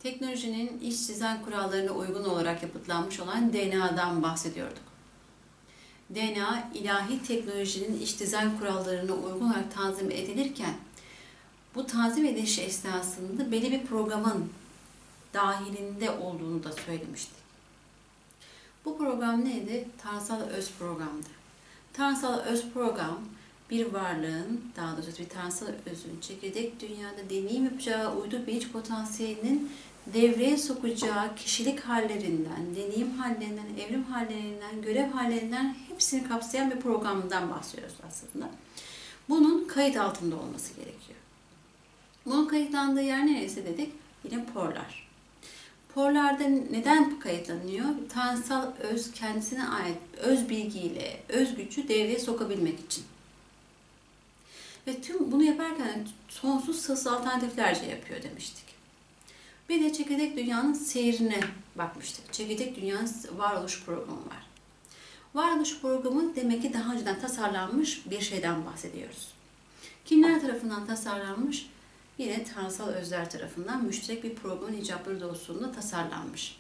Teknolojinin iç dizayn kurallarına uygun olarak yapıtlanmış olan DNA'dan bahsediyorduk. DNA, ilahi teknolojinin iç dizayn kurallarına uygun olarak tanzim edilirken, bu tanzim ediliş esnasında belli bir programın dahilinde olduğunu da söylemiştik. Bu program neydi? Tanrısal öz programdı. Tanrısal öz program, bir varlığın, daha doğrusu bir tanrısal özün çekirdek dünyada deneyim yapacağı uydu bilinç potansiyelinin devreye sokacağı kişilik hallerinden, deneyim hallerinden, evrim hallerinden, görev hallerinden hepsini kapsayan bir programdan bahsediyoruz aslında. Bunun kayıt altında olması gerekiyor. Bunun kayıtlandığı yer neresi dedik? Yine porlar. Porlarda neden kayıtlanıyor? Tanrısal öz kendisine ait öz bilgiyle öz gücü devreye sokabilmek için. Ve tüm bunu yaparken sonsuz sayısız alternatiflerce yapıyor demiştik. Bir de çekirdek dünyanın seyrine bakmıştık. Çekirdek dünyanın varoluş programı var. Varoluş programı demek ki daha önceden tasarlanmış bir şeyden bahsediyoruz. Kimler tarafından tasarlanmış? Yine tanrısal özler tarafından müşterek bir programın icabları doğrultusunda tasarlanmış.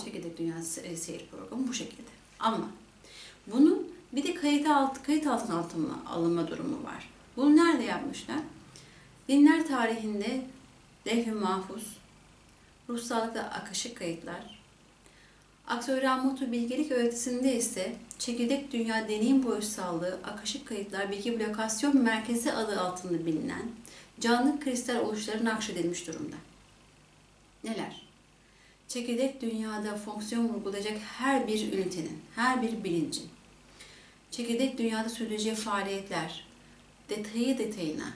Çekirdek dünyası seyir programı bu şekilde. Ama bunun bir de kayıt altına alınma durumu var. Bunu nerede yapmışlar? Dinler tarihinde levh-i mahfuz, ruhsallıkta akışık kayıtlar, Aksoyramotu bilgelik öğretisinde ise çekirdek dünya deneyim boyutsallığı akışık kayıtlar bilgi blokasyon merkezi adı altında bilinen canlı kristal oluşları nakşedilmiş durumda. Neler? Çekirdek dünyada fonksiyon vurgulayacak her bir ünitenin, her bir bilincin, çekirdek dünyada sürdüreceği faaliyetler, detayına,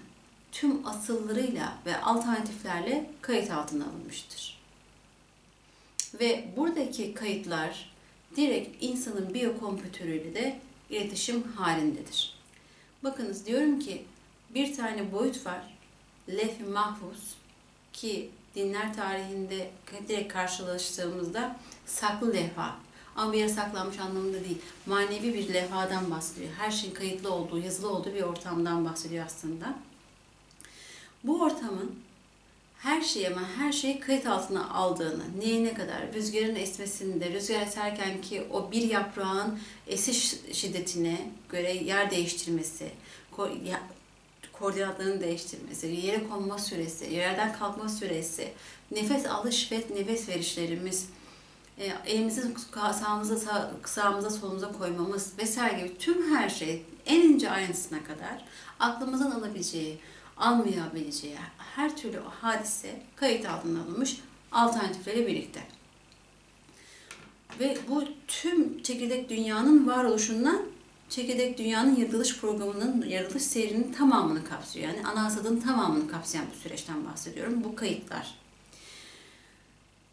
tüm asıllarıyla ve alternatiflerle kayıt altına alınmıştır. Ve buradaki kayıtlar direkt insanın biyokompütörüyle de iletişim halindedir. Bakınız diyorum ki bir tane boyut var, levh-i mahfuz ki dinler tarihinde direkt karşılaştığımızda saklı levha. Ama bir yere saklanmış anlamında değil. Manevi bir levhadan bahsediyor. Her şeyin kayıtlı olduğu, yazılı olduğu bir ortamdan bahsediyor aslında. Bu ortamın her şeyi kayıt altına aldığını, neye ne kadar, rüzgarın esmesinde, rüzgar eserken ki o bir yaprağın esiş şiddetine göre yer değiştirmesi, koordinatlarını değiştirmesi, yere konma süresi, yerden kalkma süresi, nefes alış ve nefes verişlerimiz, elimizi sağımıza solumuza koymamız vesaire gibi tüm her şey en ince ayrıntısına kadar aklımızın alabileceği, almayabileceği her türlü hadise kayıt altına alınmış alternatifleri birlikte. Ve bu tüm çekirdek dünyanın varoluşundan çekirdek dünyanın yaratılış programının, yaratılış seyrinin tamamını kapsıyor. Yani ana hasadın tamamını kapsayan bir süreçten bahsediyorum. Bu kayıtlar.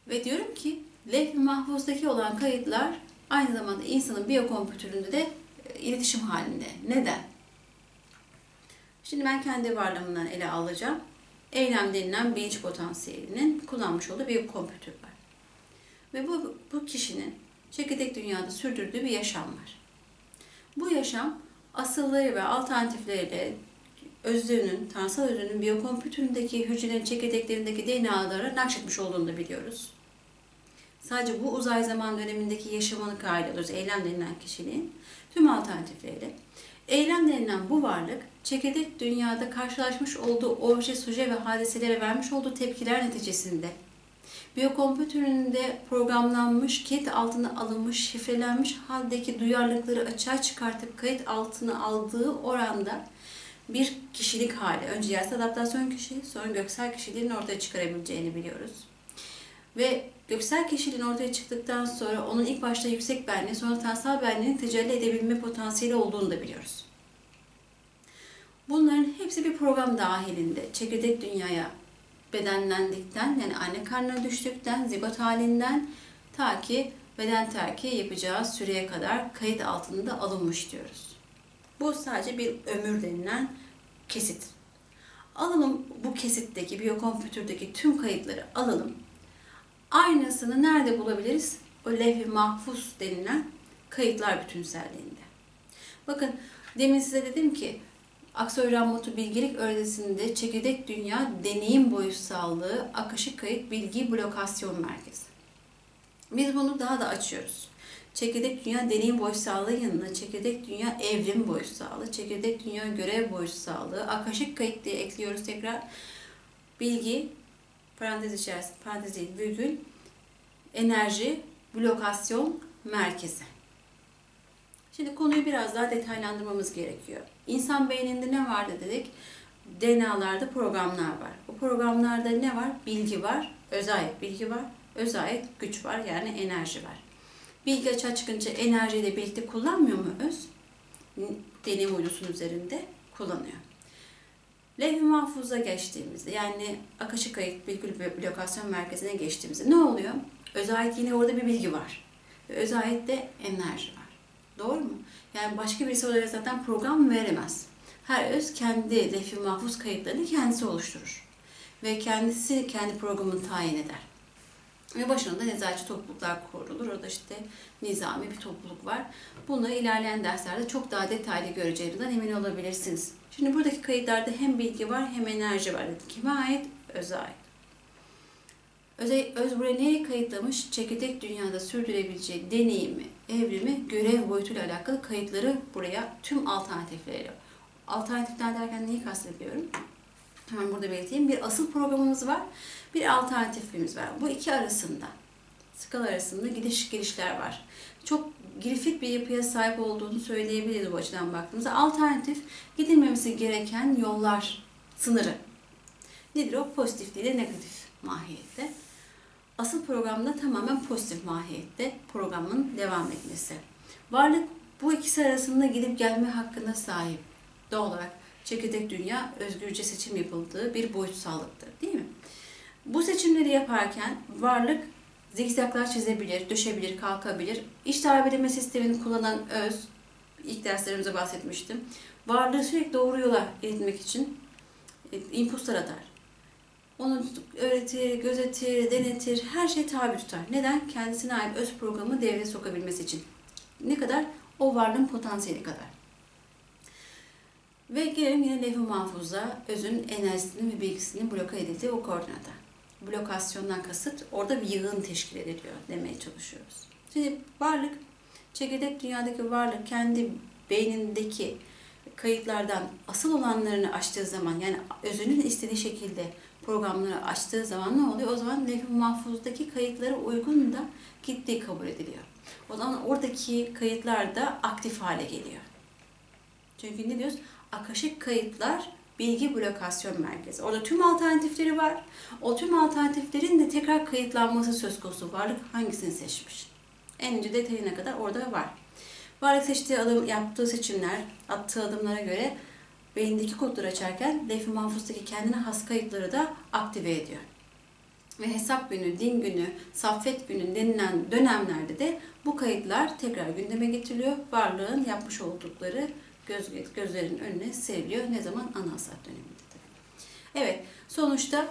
Ve diyorum ki levh-i mahfuzdaki olan kayıtlar aynı zamanda insanın biyokompütöründe de iletişim halinde. Neden? Şimdi ben kendi varlığımdan ele alacağım. Eylem denilen bilinç potansiyelinin kullanmış olduğu bir kompütör var. Ve bu kişinin çekirdek dünyada sürdürdüğü bir yaşam var. Bu yaşam asılları ve alternatifleriyle özlüğünün, tanrısal özlüğünün biyokompütüründeki hücrelerin çekirdeklerindeki DNA'lara nakşetmiş olduğunu da biliyoruz. Sadece bu uzay zaman dönemindeki yaşamını kaydediyoruz. Eylem denilen kişiliğin tüm alternatifleriyle. Eylem denilen bu varlık, çekirdek dünyada karşılaşmış olduğu obje, suje ve hadiselere vermiş olduğu tepkiler neticesinde biyokompütöründe programlanmış, kayıt altına alınmış, şifrelenmiş haldeki duyarlılıkları açığa çıkartıp kayıt altına aldığı oranda bir kişilik hali. Önce yersel adaptasyon kişiliği, sonra göksel kişiliğin ortaya çıkarabileceğini biliyoruz. Ve göksel kişiliğin ortaya çıktıktan sonra onun ilk başta yüksek benliği, sonra tanrısal benliğin tecelli edebilme potansiyeli olduğunu da biliyoruz. Bunların hepsi bir program dahilinde çekirdek dünyaya bedenlendikten, yani anne karnına düştükten, zigot halinden ta ki beden terki yapacağı süreye kadar kayıt altında alınmış diyoruz. Bu sadece bir ömür denilen kesit. Alalım bu kesitteki, biyokompütürdeki tüm kayıtları alalım. Aynısını nerede bulabiliriz? O levh-i mahfuz denilen kayıtlar bütünselliğinde. Bakın demin size dedim ki Aksoy Rahmatu Bilgelik Öğretisi'nde Çekirdek Dünya Deneyim Boyutsallığı Akışık Kayıt Bilgi Blokasyon Merkezi. Biz bunu daha da açıyoruz. Çekirdek Dünya Deneyim Boyutsallığı yanına Çekirdek Dünya Evrim Boyutsallığı, Çekirdek Dünya Görev Boyutsallığı, Akışık Kayıt diye ekliyoruz tekrar. Bilgi, parantez içerisinde, parantez değil, virgül, enerji blokasyon merkezi. Şimdi konuyu biraz daha detaylandırmamız gerekiyor. İnsan beyninde ne var dedik? DNA'larda programlar var. Bu programlarda ne var? Bilgi var, özayet bilgi var, özayet güç var, yani enerji var. Bilgi açığa çıkınca enerjiyle birlikte kullanmıyor mu öz? Deneyim uydusunun üzerinde kullanıyor. Levh-i mahfuza geçtiğimizde, yani akışık kayıt bilgi blokasyon merkezine geçtiğimizde ne oluyor? Özayet yine orada bir bilgi var. Ve özayette enerji var. Doğru mu? Yani başka birisi oraya zaten program veremez. Her öz kendi levh-i mahfuz kayıtlarını kendisi oluşturur. Ve kendisi kendi programını tayin eder. Ve başında nezaretçi topluluklar kurulur. Orada işte nizami bir topluluk var. Bunları ilerleyen derslerde çok daha detaylı göreceğinizden emin olabilirsiniz. Şimdi buradaki kayıtlarda hem bilgi var hem enerji var. Kime ait? Öz'e ait. Öz buraya neyi kayıtlamış? Çekirdek dünyada sürdürebileceği deneyimi, evrimi, görev boyutuyla alakalı kayıtları buraya tüm alternatifleri. Alternatifler derken neyi kastediyorum? Hemen burada belirteyim. Bir asıl programımız var, bir alternatifimiz var. Bu iki arasında, skala arasında gidiş gelişler var. Çok grafik bir yapıya sahip olduğunu söyleyebiliriz bu açıdan baktığımızda. Alternatif, gidilmemesi gereken yollar sınırı. Nedir o? Pozitif değil de negatif mahiyette. Asıl programda tamamen pozitif mahiyette programın devam etmesi. Varlık bu ikisi arasında gidip gelme hakkına sahip. Doğal olarak çekirdek dünya özgürce seçim yapıldığı bir boyutsallıktır, değil mi? Bu seçimleri yaparken varlık zikzaklar çizebilir, düşebilir, kalkabilir. İş tarif edilme sistemini kullanan öz, ilk derslerimizde bahsetmiştim. Varlığı sürekli doğru yola iletmek için impulslar atar. Onu öğretir, gözetir, denetir, her şey tabi tutar. Neden? Kendisine ait öz programı devreye sokabilmesi için. Ne kadar? O varlığın potansiyeli kadar. Ve gelelim yine levh-i mahfuza, özün enerjisinin ve bilgisinin bloke edildiği o koordinata. Blokasyondan kasıt orada bir yığın teşkil ediliyor demeye çalışıyoruz. Şimdi varlık, çekirdek dünyadaki varlık kendi beynindeki kayıtlardan asıl olanlarını açtığı zaman, yani özünün istediği şekilde programları açtığı zaman ne oluyor? O zaman levh-i mahfuzdaki kayıtlara uygun da gittiği kabul ediliyor. O zaman oradaki kayıtlar da aktif hale geliyor. Çünkü ne diyoruz? Akışık kayıtlar bilgi blokasyon merkezi. Orada tüm alternatifleri var. O tüm alternatiflerin de tekrar kayıtlanması söz konusu. Varlık hangisini seçmiş? En ince detayına kadar orada var. Varlık seçtiği adım, yaptığı seçimler, attığı adımlara göre beyindeki kodları açarken levh-i mahfuzdaki kendine has kayıtları da aktive ediyor. Ve hesap günü, din günü, saffet günü denilen dönemlerde de bu kayıtlar tekrar gündeme getiriliyor. Varlığın yapmış oldukları gözlerin önüne seriliyor. Ne zaman? Ana hasat döneminde tabii. Evet, sonuçta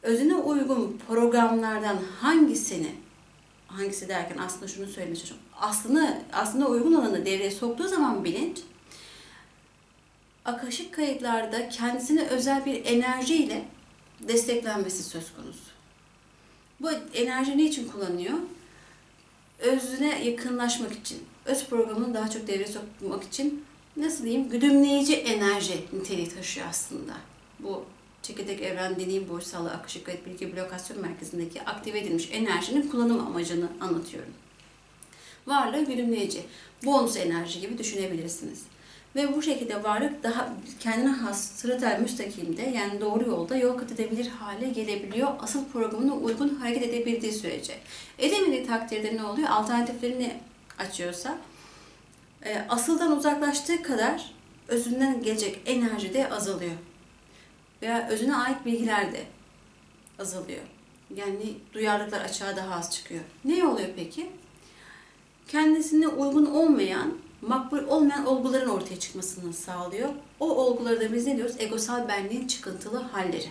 özüne uygun programlardan hangisi derken aslında şunu söylemeye çalışıyorum. Aslında uygun olanı devreye soktuğu zaman bilinç, akışık kayıtlarda kendisine özel bir enerjiyle desteklenmesi söz konusu. Bu enerji ne için kullanıyor? Özüne yakınlaşmak için, öz programını daha çok devreye sokmak için, nasıl diyeyim, güdümleyici enerji niteliği taşıyor aslında. Bu çekirdek evren deneyim boyutsallığı akışık kayıt bilgi blokasyon merkezindeki aktive edilmiş enerjinin kullanım amacını anlatıyorum. Varlığı güdümleyici, bonus enerji gibi düşünebilirsiniz. Ve bu şekilde varlık daha kendine has sıratel müstakimde, yani doğru yolda yol kat edebilir hale gelebiliyor. Asıl programına uygun hareket edebildiği sürece. Edemediği takdirde ne oluyor? Alternatiflerini açıyorsa asıldan uzaklaştığı kadar özünden gelecek enerji de azalıyor. Veya özüne ait bilgiler de azalıyor. Yani duyarlılıklar açığa daha az çıkıyor. Ne oluyor peki? Kendisine uygun olmayan, makbul olmayan olguların ortaya çıkmasını sağlıyor. O olguları da biz ne diyoruz? Egosal benliğin çıkıntılı halleri.